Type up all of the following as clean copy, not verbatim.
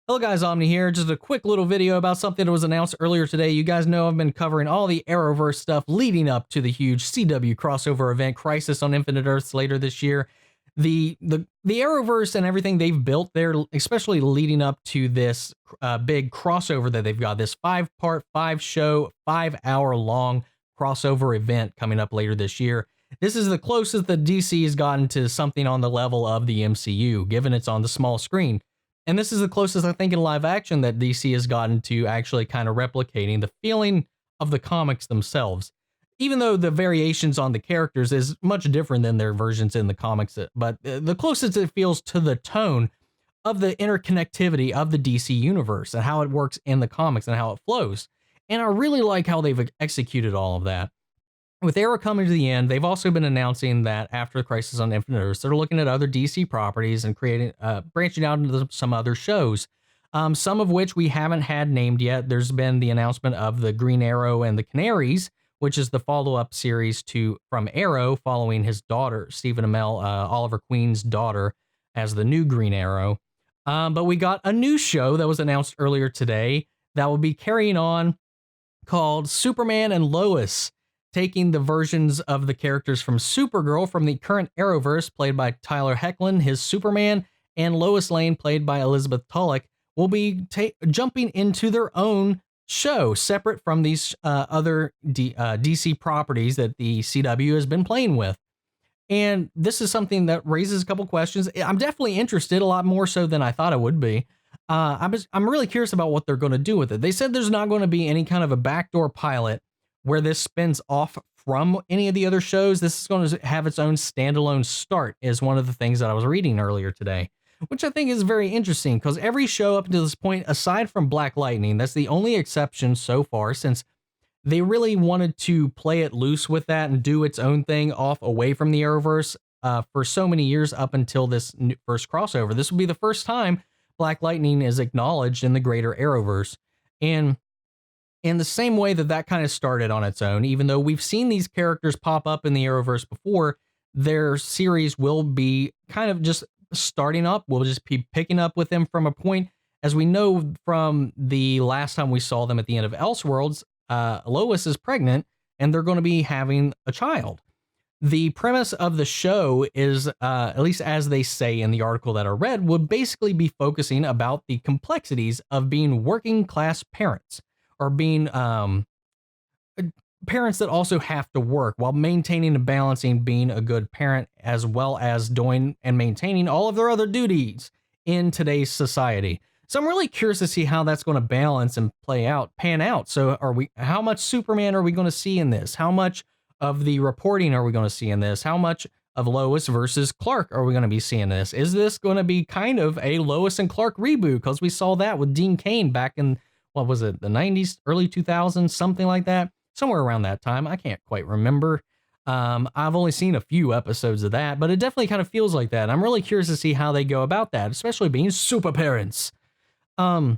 Hello guys, Omni here. Just a quick little video about something that was announced earlier today. You guys know I've been covering all the Arrowverse stuff leading up to the huge CW crossover event, Crisis on Infinite Earths, later this year. The Arrowverse and everything they've built there, especially leading up to this big crossover that they've got, this 5-part, 5-show, 5-hour long crossover event coming up later this year. This is the closest that DC has gotten to something on the level of the MCU, given it's on the small screen. And this is the closest, I think, in live action that DC has gotten to actually kind of replicating the feeling of the comics themselves. Even though the variations on the characters is much different than their versions in the comics, but the closest it feels to the tone of the interconnectivity of the DC universe and how it works in the comics and how it flows. And I really like how they've executed all of that. With Arrow coming to the end, they've also been announcing that after Crisis on Infinite Earths, they're looking at other DC properties and creating, branching out into some other shows. Some of which we haven't had named yet. There's been the announcement of the Green Arrow and the Canaries, which is the follow-up series from Arrow, following his daughter, Stephen Amell, Oliver Queen's daughter, as the new Green Arrow. But we got a new show that was announced earlier today that will be carrying on, called Superman and Lois, taking the versions of the characters from Supergirl from the current Arrowverse, played by Tyler Hoechlin, his Superman, and Lois Lane, played by Elizabeth Tulloch, will be jumping into their own show, separate from these other DC properties that the CW has been playing with. And this is something that raises a couple questions. I'm definitely interested, a lot more so than I thought I would be. I'm really curious about what they're going to do with it. They said there's not going to be any kind of a backdoor pilot where this spins off from any of the other shows. This is going to have its own standalone start, is one of the things that I was reading earlier today, which I think is very interesting, because every show up to this point, aside from Black Lightning, that's the only exception so far, since they really wanted to play it loose with that and do its own thing off away from the Arrowverse for so many years up until this first crossover. This will be the first time Black Lightning is acknowledged in the greater Arrowverse. And in the same way that kind of started on its own, even though we've seen these characters pop up in the Arrowverse before, their series will be kind of just starting up. We'll just be picking up with them from a point. As we know from the last time we saw them at the end of Elseworlds, Lois is pregnant and they're going to be having a child. The premise of the show is, at least as they say in the article that I read, would basically be focusing about the complexities of being working class parents, or being parents that also have to work while maintaining and balancing being a good parent, as well as doing and maintaining all of their other duties in today's society. So I'm really curious to see how that's going to balance and pan out. So how much Superman are we going to see in this? How much of the reporting are we going to see in this? How much of Lois versus Clark are we going to be seeing this? Is this going to be kind of a Lois and Clark reboot? Because we saw that with Dean Cain back in, what was it, the 90s, early 2000s, something like that, somewhere around that time. I can't quite remember. I've only seen a few episodes of that, but it definitely kind of feels like that. I'm really curious to see how they go about that, especially being super parents. And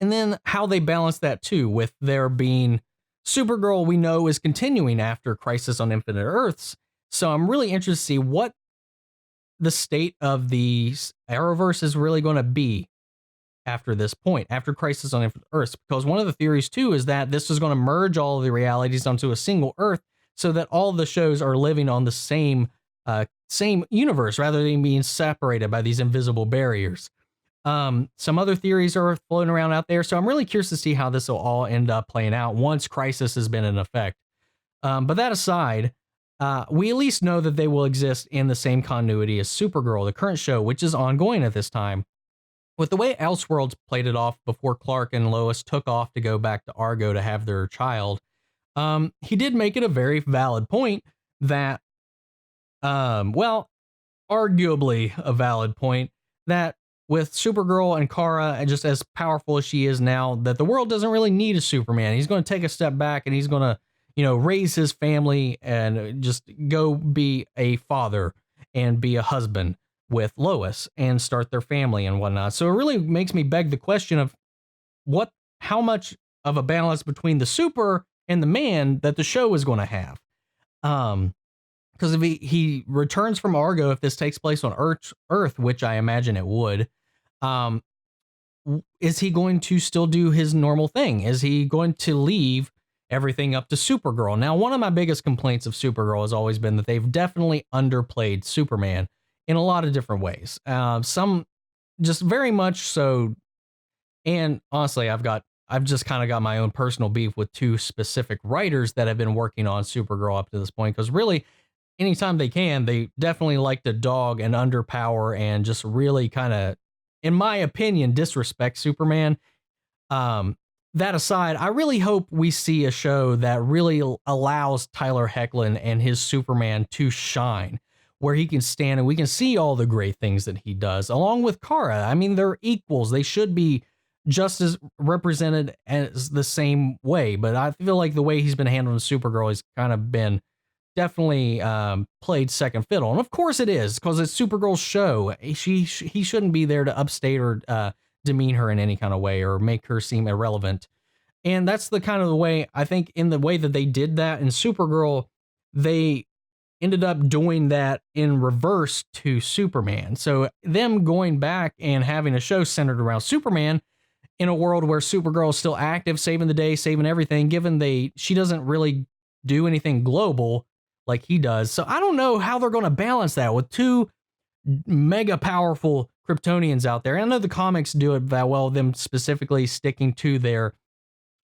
then how they balance that too, with there being Supergirl, we know, is continuing after Crisis on Infinite Earths. So I'm really interested to see what the state of the Arrowverse is really going to be after this point, after Crisis on Infinite Earths, because one of the theories too is that this is going to merge all of the realities onto a single Earth, so that all the shows are living on the same universe rather than being separated by these invisible barriers. Some other theories are floating around out there, so I'm really curious to see how this will all end up playing out once Crisis has been in effect. But that aside, we at least know that they will exist in the same continuity as Supergirl, the current show, which is ongoing at this time. With the way Elseworlds played it off before Clark and Lois took off to go back to Argo to have their child, he did make it a very valid point that, arguably a valid point, that with Supergirl and Kara, and just as powerful as she is now, that the world doesn't really need a Superman. He's going to take a step back and he's going to, raise his family and just go be a father and be a husband with Lois and start their family and whatnot. So it really makes me beg the question of how much of a balance between the super and the man that the show is going to have. Because if he returns from Argo, if this takes place on Earth, which I imagine it would, is he going to still do his normal thing? Is he going to leave everything up to Supergirl? Now, one of my biggest complaints of Supergirl has always been that they've definitely underplayed Superman in a lot of different ways. Some just very much so. And honestly, I've just kind of got my own personal beef with two specific writers that have been working on Supergirl up to this point. Because really, anytime they can, they definitely like to dog and underpower and just really kind of, in my opinion, disrespect Superman. That aside, I really hope we see a show that really allows Tyler Hoechlin and his Superman to shine, where he can stand and we can see all the great things that he does, along with Kara. I mean, they're equals. They should be just as represented as the same way, but I feel like the way he's been handling Supergirl has kind of been definitely played second fiddle. And of course it is, because it's Supergirl's show. He shouldn't be there to upstate or demean her in any kind of way or make her seem irrelevant. And that's the kind of the way, I think, in the way that they did that in Supergirl, they ended up doing that in reverse to Superman. So them going back and having a show centered around Superman in a world where Supergirl is still active, saving the day, saving everything, given she doesn't really do anything global like he does. So I don't know how they're going to balance that with two mega powerful Kryptonians out there. I know the comics do it that well, them specifically sticking to their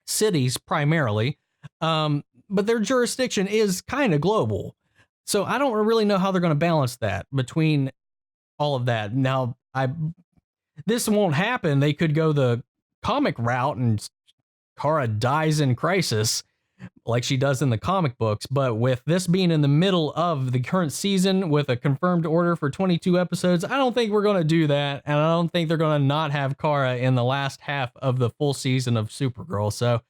cities primarily, but their jurisdiction is kind of global. So I don't really know how they're going to balance that between all of that. Now, this won't happen. They could go the comic route and Kara dies in Crisis like she does in the comic books, but with this being in the middle of the current season with a confirmed order for 22 episodes, I don't think we're going to do that, and I don't think they're going to not have Kara in the last half of the full season of Supergirl. So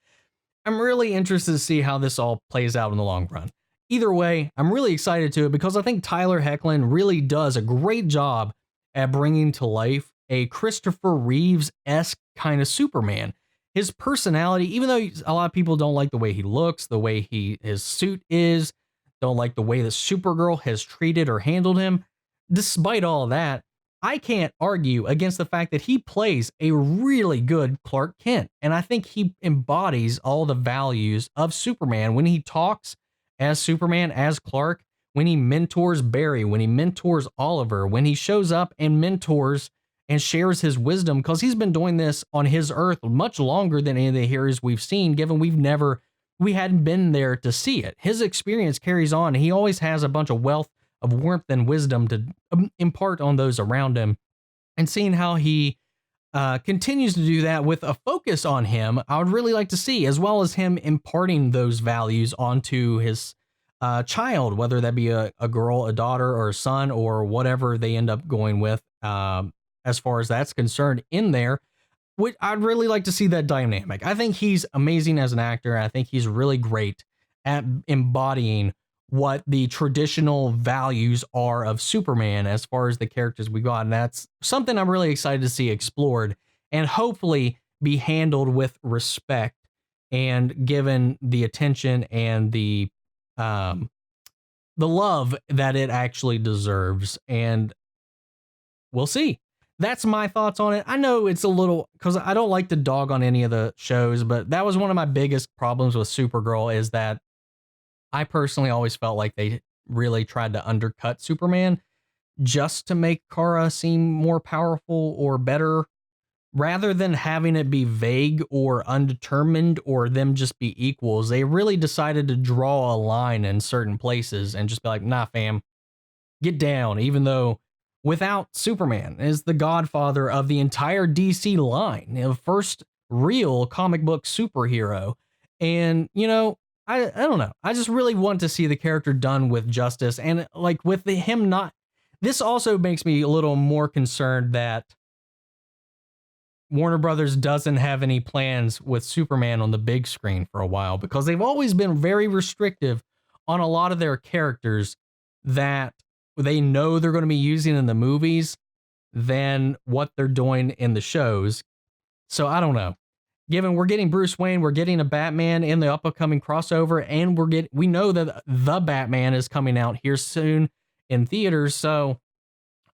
I'm really interested to see how this all plays out in the long run. Either way, I'm really excited to it because I think Tyler Hoechlin really does a great job at bringing to life a Christopher Reeves-esque kind of Superman. His personality, even though a lot of people don't like the way he looks, the way his suit is, don't like the way that Supergirl has treated or handled him, despite all of that, I can't argue against the fact that he plays a really good Clark Kent. And I think he embodies all the values of Superman when he talks as Superman, as Clark, when he mentors Barry, when he mentors Oliver, when he shows up and mentors and shares his wisdom, because he's been doing this on his Earth much longer than any of the heroes we've seen, given we hadn't been there to see it. His experience carries on. He always has a bunch of wealth of warmth and wisdom to impart on those around him. And seeing how he continues to do that with a focus on him, I would really like to see, as well as him imparting those values onto his child, whether that be a girl, a daughter, or a son, or whatever they end up going with. As far as that's concerned in there, which I'd really like to see that dynamic. I think he's amazing as an actor. I think he's really great at embodying what the traditional values are of Superman as far as the characters we got. And that's something I'm really excited to see explored and hopefully be handled with respect and given the attention and the love that it actually deserves. And we'll see. That's my thoughts on it. I know it's a little, because I don't like to dog on any of the shows, but that was one of my biggest problems with Supergirl, is that I personally always felt like they really tried to undercut Superman just to make Kara seem more powerful or better, rather than having it be vague or undetermined or them just be equals. They really decided to draw a line in certain places and just be like, nah, fam, get down, even though without Superman is the godfather of the entire DC line, the first real comic book superhero. And, I don't know. I just really want to see the character done with justice. And like with him not, this also makes me a little more concerned that Warner Brothers doesn't have any plans with Superman on the big screen for a while, because they've always been very restrictive on a lot of their characters that they know they're going to be using in the movies than what they're doing in the shows. So I don't know. Given we're getting Bruce Wayne, we're getting a Batman in the upcoming crossover, and we know that the Batman is coming out here soon in theaters. So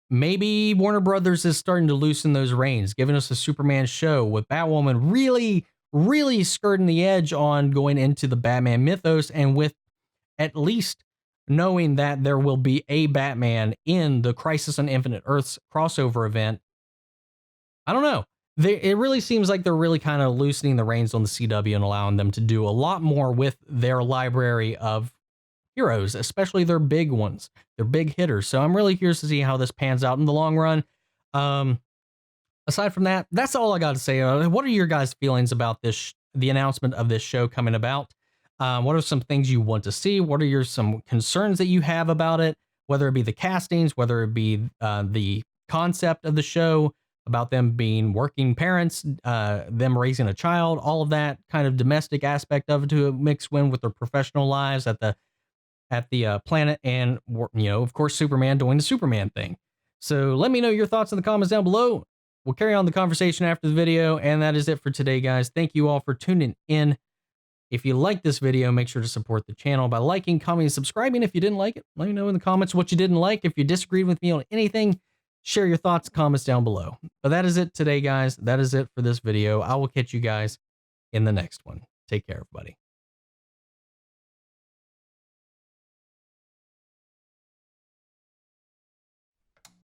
maybe Warner Brothers is starting to loosen those reins, giving us a Superman show with Batwoman really skirting the edge on going into the Batman mythos, and with at least knowing that there will be a Batman in the Crisis on Infinite Earths crossover event. I don't know. It really seems like they're really kind of loosening the reins on the CW and allowing them to do a lot more with their library of heroes, especially their big ones, their big hitters. So I'm really curious to see how this pans out in the long run. Um, Aside from that, that's all I got to say. What are your guys' feelings about the announcement of this show coming about? What are some things you want to see? What are some concerns that you have about it? Whether it be the castings, whether it be the concept of the show, about them being working parents, them raising a child, all of that kind of domestic aspect of it to mix in with their professional lives at the planet, and of course, Superman doing the Superman thing. So let me know your thoughts in the comments down below. We'll carry on the conversation after the video, and that is it for today, guys. Thank you all for tuning in. If you like this video, make sure to support the channel by liking, commenting, and subscribing. If you didn't like it, let me know in the comments what you didn't like. If you disagreed with me on anything, share your thoughts, comments down below. But that is it today, guys. That is it for this video. I will catch you guys in the next one. Take care, everybody.